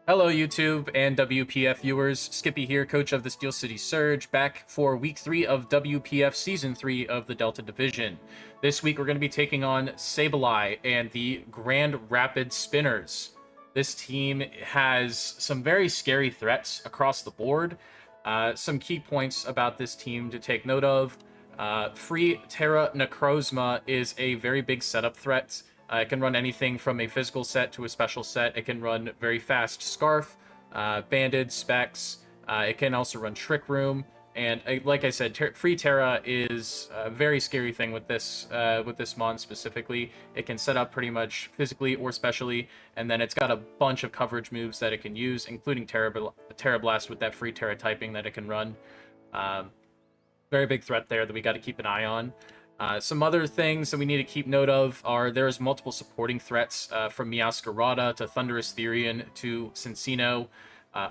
Hello, YouTube and WPF viewers. Skippy here, coach of the Steel City Surge, back for week 3 of WPF Season 3 of the Delta Division. This week, we're going to be taking on Sableye and the Grand Rapid Spinners. This team has some very scary threats across the board. Some key points about this team to take note of. Free Terra Necrozma is a very big setup threat. It can run anything from a physical set to a special set. It can run very fast Scarf, Banded, Specs. It can also run Trick Room. And like I said, Free Terra is a very scary thing with this mon specifically. It can set up pretty much physically or specially, and then it's got a bunch of coverage moves that it can use, including Terra Blast with that Free Terra typing that it can run. Very big threat there that we got to keep an eye on. Some other things that we need to keep note of are there's multiple supporting threats from Meowscarada to Landorus-Therian to Cincino.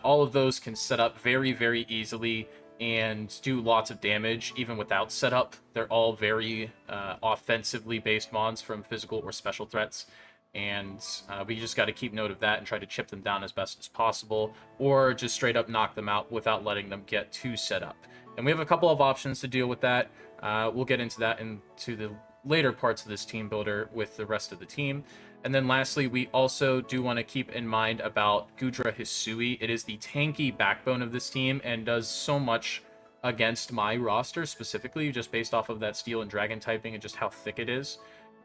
All of those can set up very, very easily and do lots of damage even without setup. They're all very offensively based mons from physical or special threats. And we just got to keep note of that and try to chip them down as best as possible, or just straight up knock them out without letting them get too set up. And we have a couple of options to deal with that. We'll get into that into the later parts of this team builder with the rest of the team. And then lastly, we also do want to keep in mind about Goodra-Hisui. It is the tanky backbone of this team and does so much against my roster specifically, just based off of that Steel and Dragon typing and just how thick it is.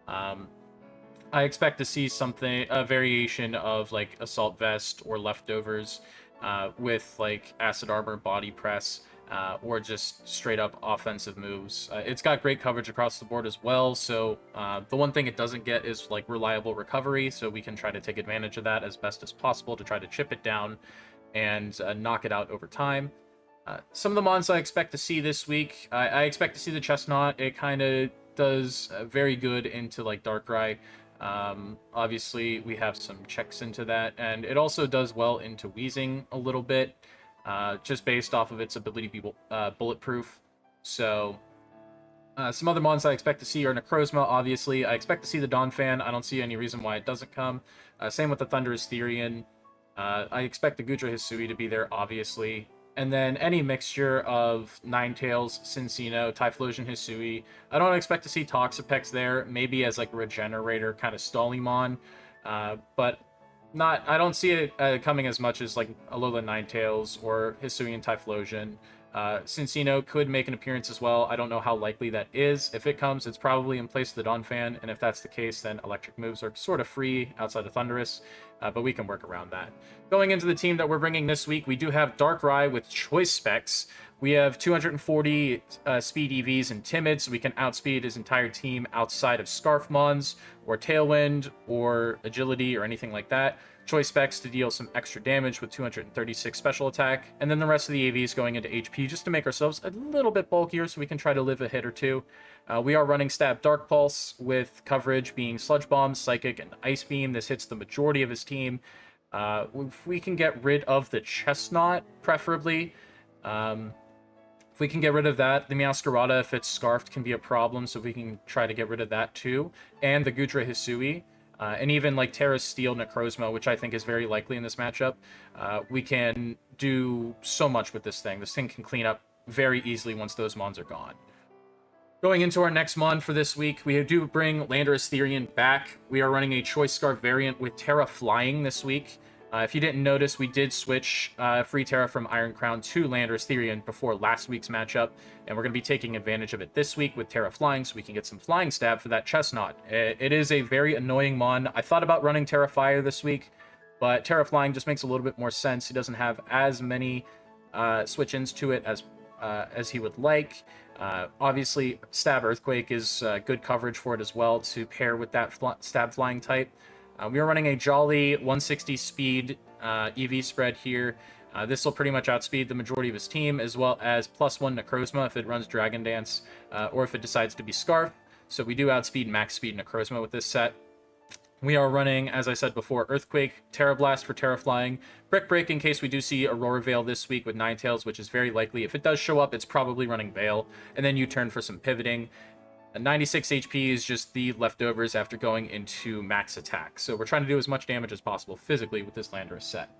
I expect to see a variation of like Assault Vest or Leftovers with like Acid Armor, Body Press, or just straight up offensive moves. It's got great coverage across the board as well, so the one thing it doesn't get is like reliable recovery, so we can try to take advantage of that as best as possible to try to chip it down and knock it out over time. Some of the mons I expect to see this week, I expect to see the Chestnut. It kind of does very good into like Darkrai. Obviously, we have some checks into that, and it also does well into Weezing a little bit. Just based off of its ability to be bulletproof. So, some other mons I expect to see are Necrozma, obviously. I expect to see the Donphan. I don't see any reason why it doesn't come. Same with the Landorus-Therian. I expect the Goodra-Hisui to be there, obviously. And then any mixture of Ninetales, Cincino, Typhlosion, Hisui. I don't expect to see Toxapex there, maybe as like a regenerator kind of stalling mon. But I don't see it coming as much as like Alola Ninetales or Hisui and Typhlosion. Cincino could make an appearance as well. I don't know how likely that is. If it comes, it's probably in place of the Donphan, and if that's the case, then electric moves are sort of free outside of Thundurus, but we can work around that. Going into the team that we're bringing this week, we do have Darkrai with Choice Specs. We have 240 speed EVs and Timid, so we can outspeed his entire team outside of Scarf Mons, or Tailwind, or Agility, or anything like that. Choice Specs to deal some extra damage with 236 special attack, and then the rest of the AVs going into HP just to make ourselves a little bit bulkier so we can try to live a hit or two. We are running Stab Dark Pulse with coverage being Sludge Bomb, Psychic, and Ice Beam. This hits the majority of his team. If we can get rid of the Chestnut, preferably. If we can get rid of that, the Meowscarada, if it's Scarfed, can be a problem, so we can try to get rid of that too. And the Goodra-Hisui. And even like Terra Steel Necrozma, which I think is very likely in this matchup, we can do so much with this thing. This thing can clean up very easily once those mons are gone. Going into our next mon for this week, we do bring Landorus-Therian back. We are running a Choice Scarf variant with Terra Flying this week. If you didn't notice, we did switch Free Terra from Iron Crown to Landorus-Therian before last week's matchup, and we're going to be taking advantage of it this week with Terra Flying so we can get some Flying Stab for that Chestnut. It is a very annoying mon. I thought about running Terra Fire this week, but Terra Flying just makes a little bit more sense. He doesn't have as many switch-ins to it as he would like. Obviously, Stab Earthquake is good coverage for it as well to pair with that Stab Flying type. We are running a Jolly 160 speed EV spread here. This will pretty much outspeed the majority of his team, as well as +1 Necrozma if it runs Dragon Dance, or if it decides to be Scarf. So we do outspeed max speed Necrozma with this set. We are running, as I said before, Earthquake, Terra Blast for Terra Flying, Brick Break in case we do see Aurora Veil this week with Ninetales, which is very likely. If it does show up, it's probably running Veil, and then U-turn for some pivoting. 96 HP is just the leftovers after going into max attack. So we're trying to do as much damage as possible physically with this Landorus set.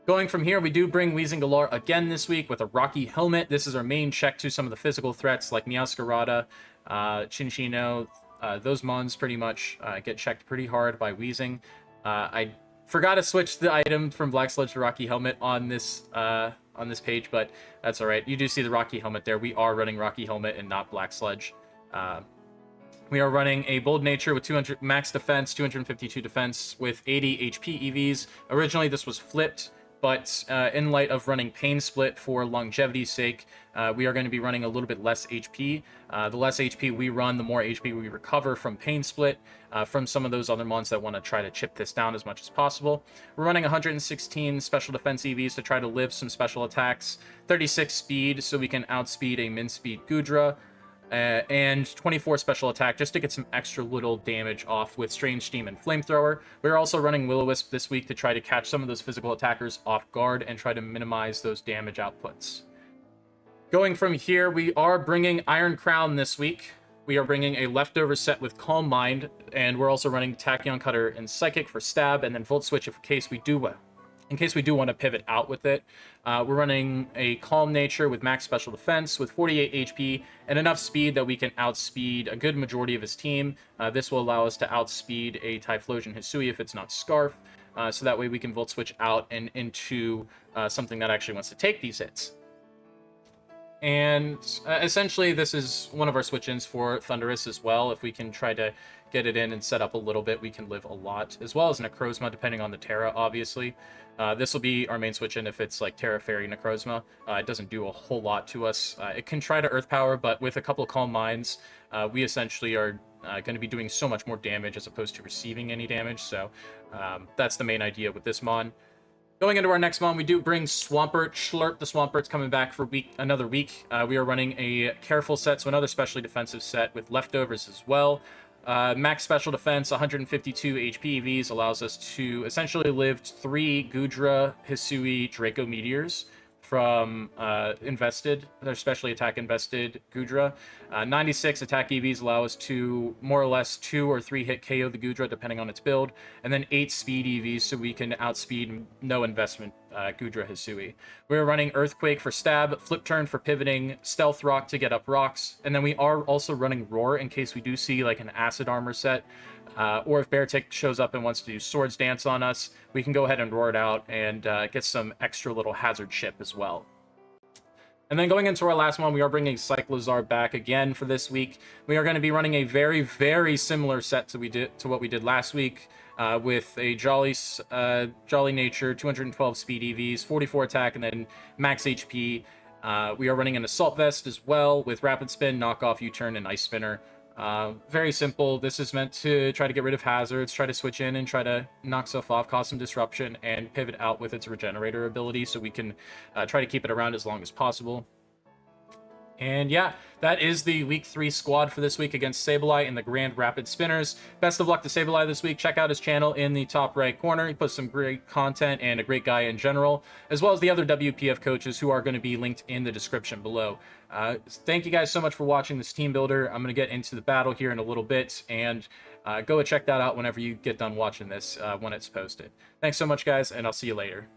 Going from here, we do bring Weezing-Galar again this week with a Rocky Helmet. This is our main check to some of the physical threats like Meowscarada, Chinchino. Those mons pretty much get checked pretty hard by Weezing. I forgot to switch the item from Black Sludge to Rocky Helmet on this page, but that's all right. You do see the Rocky Helmet there. We are running Rocky Helmet and not Black Sludge. We are running a Bold Nature with 200 max defense, 252 defense with 80 HP EVs. Originally, this was flipped, but in light of running Pain Split for longevity's sake, we are going to be running a little bit less HP. The less HP we run, the more HP we recover from Pain Split from some of those other mons that want to try to chip this down as much as possible. We're running 116 special defense EVs to try to live some special attacks, 36 speed so we can outspeed a min-speed Goodra, and 24 special attack just to get some extra little damage off with Strange Steam and Flamethrower. We're also running Will-O-Wisp this week to try to catch some of those physical attackers off guard and try to minimize those damage outputs. Going from here, we are bringing Iron Crown this week. We are bringing a leftover set with Calm Mind, and we're also running Tachyon Cutter and Psychic for stab, and then Volt Switch in case we do want to pivot out with it. We're running a Calm Nature with max special defense with 48 HP and enough speed that we can outspeed a good majority of his team. This will allow us to outspeed a Typhlosion Hisui if it's not Scarf, so that way we can Volt Switch out and into something that actually wants to take these hits. And essentially, this is one of our switch-ins for Thundurus as well. If we can try to get it in and set up a little bit, we can live a lot, as well as Necrozma, depending on the Terra, obviously. This will be our main switch-in if it's like Terra, Fairy, Necrozma. It doesn't do a whole lot to us. It can try to Earth Power, but with a couple of Calm Minds, we essentially are going to be doing so much more damage as opposed to receiving any damage. So that's the main idea with this mon. Going into our next mon, we do bring Swampert. Schlurp the Swampert's coming back for another week. We are running a Careful set, so another specially defensive set with leftovers as well. Max special defense, 152 HP EVs allows us to essentially live 3 Goodra-Hisui Draco Meteors from invested, or specially attack invested Goodra. 96 attack EVs allow us to more or less 2 or 3 hit KO the Goodra depending on its build, and then 8 speed EVs so we can outspeed no investment Goodra-Hisui. We're running Earthquake for stab, Flip Turn for pivoting, Stealth Rock to get up rocks, and then we are also running Roar in case we do see like an Acid Armor set. Or if Beartic shows up and wants to do Swords Dance on us, we can go ahead and roar it out and get some extra little hazard chip as well. And then going into our last one, we are bringing Cyclozar back again for this week. We are going to be running a very, very similar set to what we did last week, with a Jolly Nature, 212 speed EVs, 44 attack, and then max HP. We are running an Assault Vest as well with Rapid Spin, Knockoff, U-Turn, and Ice Spinner. Very simple. This is meant to try to get rid of hazards, try to switch in and try to knock stuff off, cause some disruption, and pivot out with its Regenerator ability so we can try to keep it around as long as possible. And yeah, that is the Week 3 squad for this week against Sableye and the Grand Rapid Spinners. Best of luck to Sableye this week. Check out his channel in the top right corner. He puts some great content and a great guy in general, as well as the other WPF coaches who are going to be linked in the description below. Thank you guys so much for watching this team builder. I'm going to get into the battle here in a little bit, and go check that out whenever you get done watching this when it's posted. Thanks so much, guys, and I'll see you later.